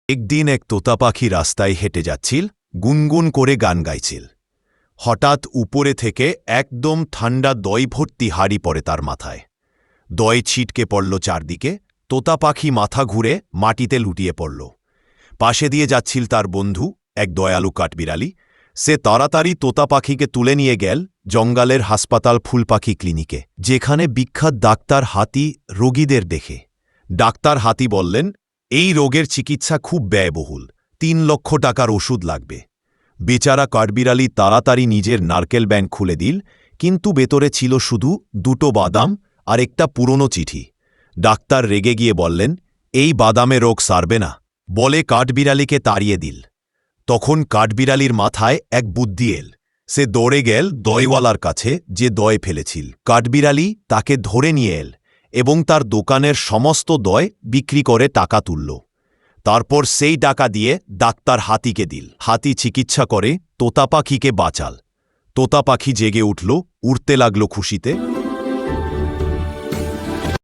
একদিন এক তোতা পাখি রাস্তায় হেঁটে যাচ্ছিল, গুনগুন করে গান গাইছিল। হঠাৎ উপরে থেকে একদম ঠান্ডা দই ভর্তি হাড়ি পড়ে তার মাথায়। দই ছিটকে পড়ল চারদিকে। তোতা পাখি মাথা ঘুরে মাটিতে লুটিয়ে পড়ল। পাশে দিয়ে যাচ্ছিল তার বন্ধু, এক দয়ালু কাঠবিড়ালি। সে তাড়াতাড়ি তোতা পাখিকে তুলে নিয়ে গেল জঙ্গলের হাসপাতাল ফুলপাখি ক্লিনিকে, যেখানে বিখ্যাত ডাক্তার হাতি রোগীদের দেখে। ডাক্তার হাতি বললেন, এই রোগের চিকিৎসা খুব ব্যয়বহুল, ৩ লক্ষ টাকার ওষুধ লাগবে। বেচারা কাঠবিড়ালি তাড়াতাড়ি নিজের নারকেল ব্যাংক খুলে দিল, কিন্তু ভেতরে ছিল শুধু 2টো বাদাম আর একটা পুরনো চিঠি। ডাক্তার রেগে গিয়ে বললেন, এই বাদামে রোগ সারবে না, বলে কাঠবিড়ালিকে তাড়িয়ে দিল। তখন কাঠবিড়ালির মাথায় এক বুদ্ধি এল। সে দৌড়ে গেল দইওয়ালার কাছে, যে দই ফেলেছিল। কাঠবিড়ালি তাকে ধরে নিয়ে এল এবং তার দোকানের সমস্ত দই বিক্রি করে টাকা তুলল। তারপর সেই টাকা দিয়ে ডাক্তার হাতিকে দিল। হাতি চিকিৎসা করে তোতা পাখিকে বাঁচাল। তোতা পাখি জেগে উঠল, উড়তে লাগল খুশিতে।